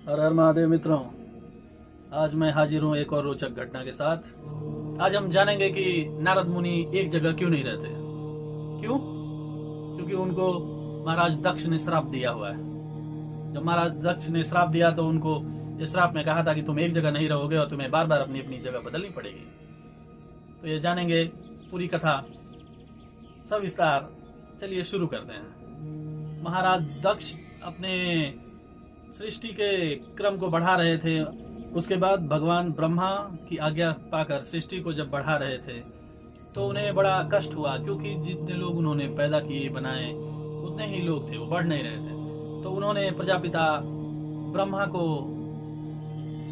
हर हर महादेव मित्रों, आज मैं हाजिर हूँ एक और रोचक घटना के साथ। आज हम जानेंगे कि नारद मुनि एक जगह क्यों नहीं रहते। क्यों? क्योंकि उनको महाराज दक्ष ने श्राप दिया हुआ है। जब महाराज दक्ष ने श्राप दिया तो उनको इस श्राप में कहा था कि तुम एक जगह नहीं रहोगे और तुम्हें बार बार अपनी अपनी जगह बदलनी पड़ेगी। तो ये जानेंगे पूरी कथा सविस्तार। चलिए शुरू करते हैं। महाराज दक्ष अपने सृष्टि के क्रम को बढ़ा रहे थे। उसके बाद भगवान ब्रह्मा की आज्ञा पाकर सृष्टि को जब बढ़ा रहे थे तो उन्हें बड़ा कष्ट हुआ, क्योंकि जितने लोग उन्होंने पैदा किए बनाए उतने ही लोग थे, वो बढ़ नहीं रहे थे। तो उन्होंने प्रजापिता ब्रह्मा को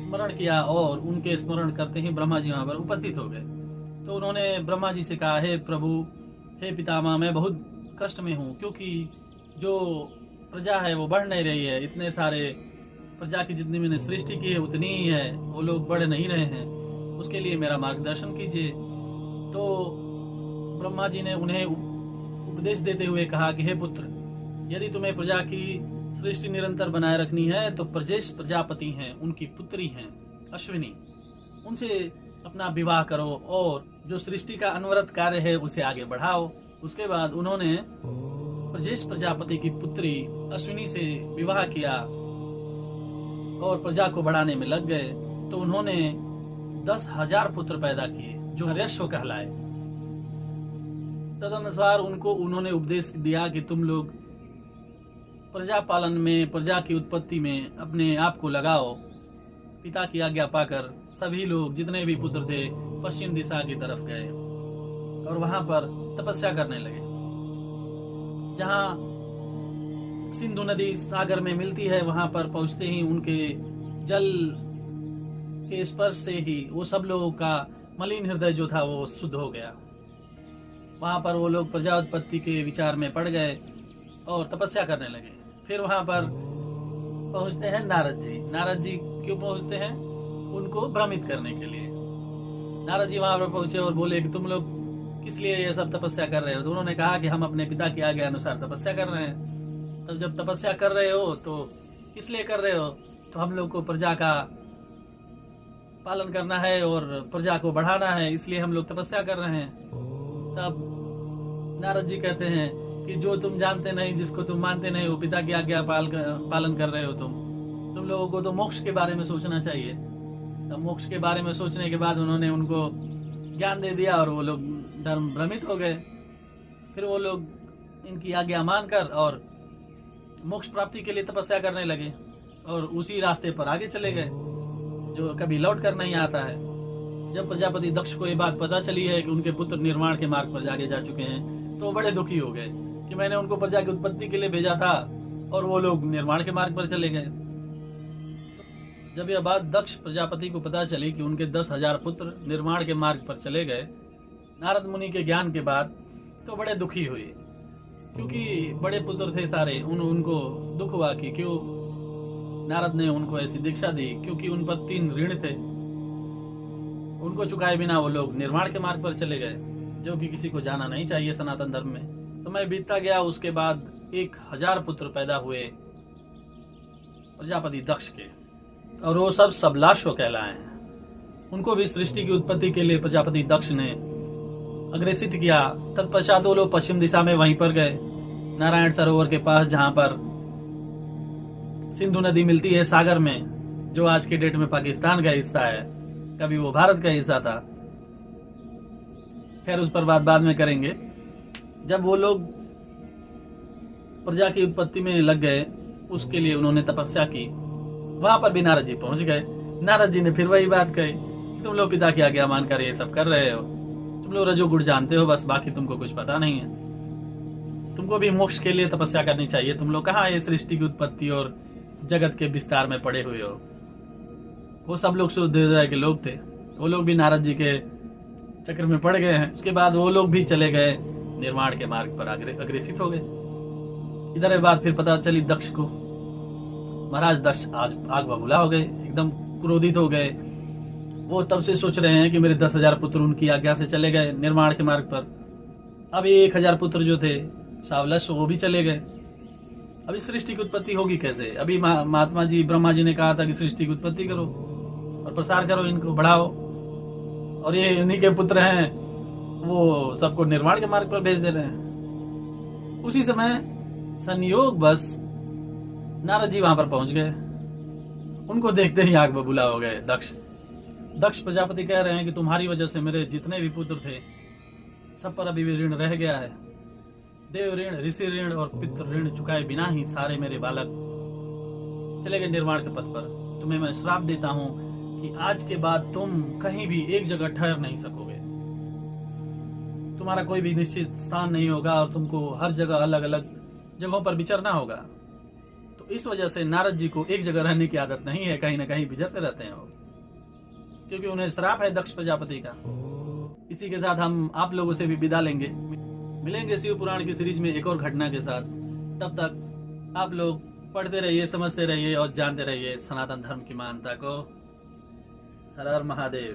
स्मरण किया और उनके स्मरण करते ही ब्रह्मा जी वहां पर उपस्थित हो गए। तो उन्होंने ब्रह्मा जी से कहा, हे प्रभु, हे पितामह, मैं बहुत कष्ट में हूँ, क्योंकि जो प्रजा है वो बढ़ नहीं रही है। इतने सारे प्रजा की जितनी मैंने सृष्टि की है उतनी ही है, वो लोग बढ़ नहीं रहे हैं। उसके लिए मेरा मार्गदर्शन कीजिए। तो ब्रह्मा जी ने उन्हें उपदेश देते हुए कहा कि हे पुत्र, यदि तुम्हें प्रजा की सृष्टि निरंतर बनाए रखनी है तो प्रजेश प्रजापति हैं, उनकी पुत्री हैं अश्विनी, उनसे अपना विवाह करो और जो सृष्टि का अनवरत कार्य है उसे आगे बढ़ाओ। उसके बाद उन्होंने प्रजेश प्रजापति की पुत्री अश्विनी से विवाह किया और प्रजा को बढ़ाने में लग गए। तो उन्होंने 10,000 पुत्र पैदा किए जो हर्यश्व कहलाए। तदनुसार उनको उन्होंने उपदेश दिया कि तुम लोग प्रजा पालन में, प्रजा की उत्पत्ति में अपने आप को लगाओ। पिता की आज्ञा पाकर सभी लोग जितने भी पुत्र थे पश्चिम दिशा की तरफ गए और वहां पर तपस्या करने लगे। जहाँ सिंधु नदी सागर में मिलती है वहां पर पहुंचते ही उनके जल के स्पर्श से ही वो सब लोगों का मलिन हृदय जो था वो शुद्ध हो गया। वहां पर वो लोग प्रजा उत्पत्ति के विचार में पड़ गए और तपस्या करने लगे। फिर वहां पर पहुंचते हैं नारद जी। नारद जी क्यों पहुंचते हैं? उनको भ्रमित करने के लिए। नारद जी वहां पर पहुंचे और बोले कि तुम लोग किस लिए ये सब तपस्या कर रहे हो? तो उन्होंने कहा कि हम अपने पिता की आज्ञा अनुसार तपस्या कर रहे हैं। तो जब तपस्या कर रहे हो तो किस लिए कर रहे हो? तो हम लोग को प्रजा का पालन करना है और प्रजा को बढ़ाना है, इसलिए हम लोग तपस्या कर रहे हैं। तब नारद जी कहते हैं कि जो तुम जानते नहीं, जिसको तुम मानते नहीं, वो पिता की आज्ञा पालन कर रहे हो। तुम लोगों को तो मोक्ष के बारे में सोचना चाहिए। तब मोक्ष के बारे में सोचने के बाद उन्होंने उनको ज्ञान दे दिया और वो लोग धर्म भ्रमित हो गए। फिर वो लोग इनकी आज्ञा मानकर और मोक्ष प्राप्ति के लिए तपस्या करने लगे और उसी रास्ते पर आगे चले गए जो कभी लौट कर नहीं आता है। जब प्रजापति दक्ष को ये बात पता चली है कि उनके पुत्र निर्माण के मार्ग पर आगे जा चुके हैं तो बड़े दुखी हो गए कि मैंने उनको प्रजा की उत्पत्ति के लिए भेजा था और वो लोग निर्माण के मार्ग पर चले गए। जब यह बात दक्ष प्रजापति को पता चली कि उनके 10,000 पुत्र निर्माण के मार्ग पर चले गए नारद मुनि के ज्ञान के बाद, तो बड़े दुखी हुए, क्योंकि बड़े पुत्र थे सारे। उनको दुख हुआ कि क्यों नारद ने उनको ऐसी दीक्षा दी, क्योंकि उन पर 3 ऋण थे। उनको चुकाए बिना वो लोग निर्माण के मार्ग पर चले गए, जो कि किसी को जाना नहीं चाहिए सनातन धर्म में। समय बीतता गया, उसके बाद 1,000 पुत्र पैदा हुए प्रजापति दक्ष के, और वो सब सबलाश्व कहलाए हैं। उनको भी सृष्टि की उत्पत्ति के लिए प्रजापति दक्ष ने अग्रेसित किया। तत्पश्चात वो लोग पश्चिम दिशा में वहीं पर गए, नारायण सरोवर के पास, जहां पर सिंधु नदी मिलती है सागर में, जो आज के डेट में पाकिस्तान का हिस्सा है, कभी वो भारत का हिस्सा था। खैर उस पर बात बाद में करेंगे। जब वो लोग प्रजा की उत्पत्ति में लग गए, उसके लिए उन्होंने तपस्या की। वहां पर भी नारद जी पहुंच गए। नारद जी ने फिर वही बात कही, तुम लोग पिता की आज्ञा मानकर ये सब कर रहे हो, तुम लोग रजोगुण जानते हो बस, बाकी तुमको कुछ पता नहीं है। तुमको भी मोक्ष के लिए तपस्या करनी चाहिए। तुम लोग कहाँ ये सृष्टि की उत्पत्ति और जगत के विस्तार में पड़े हुए हो। वो सब लोग शुद्ध हृदय के लोग थे, वो लोग भी नारद जी के चक्र में पड़ गए हैं। उसके बाद वो लोग भी चले गए निर्माण के मार्ग पर अग्रेसित हो गए। इधर बात फिर पता चली दक्ष को। महाराज दक्ष आज आग बबूला हो गए, एकदम क्रोधित हो गए। वो तब से सोच रहे हैं कि मेरे 10,000 पुत्र उनकी आज्ञा से चले गए निर्माण के मार्ग पर। अब 1,000 पुत्र जो थे सावलश वो भी चले गए। अब इस सृष्टि की उत्पत्ति होगी कैसे? अभी महात्मा जी ब्रह्मा जी ने कहा था कि सृष्टि की उत्पत्ति करो और प्रसार करो, इनको बढ़ाओ, और ये इन्हीं के पुत्र हैं, वो सबको निर्वाण के मार्ग पर भेज दे रहे हैं। उसी समय संयोग बस नारद जी वहां पर पहुंच गए। उनको देखते ही आग बबूला हो गए। दक्ष प्रजापति कह रहे हैं कि तुम्हारी वजह से मेरे जितने भी पुत्र थे सब पर अभी भी ऋण रह गया है। देव ऋण, ऋषि ऋण और पितृ ऋण चुकाए बिना ही सारे मेरे बालक चले गए निर्वाण के पथ पर। तुम्हें मैं श्राप देता हूं कि आज के बाद तुम कहीं भी एक जगह ठहर नहीं सकोगे। तुम्हारा कोई भी निश्चित स्थान नहीं होगा और तुमको हर जगह अलग अलग जगहों पर विचरना होगा। तो इस वजह से नारद जी को एक जगह रहने की आदत नहीं है, कहीं ना कहीं विचरते रहते हैं वो, क्योंकि उन्हें श्राप है दक्ष प्रजापति का। इसी के साथ हम आप लोगों से भी विदा लेंगे। मिलेंगे शिव पुराण की सीरीज में एक और घटना के साथ। तब तक आप लोग पढ़ते रहिए, समझते रहिए और जानते रहिए सनातन धर्म की महानता को। हर हर महादेव।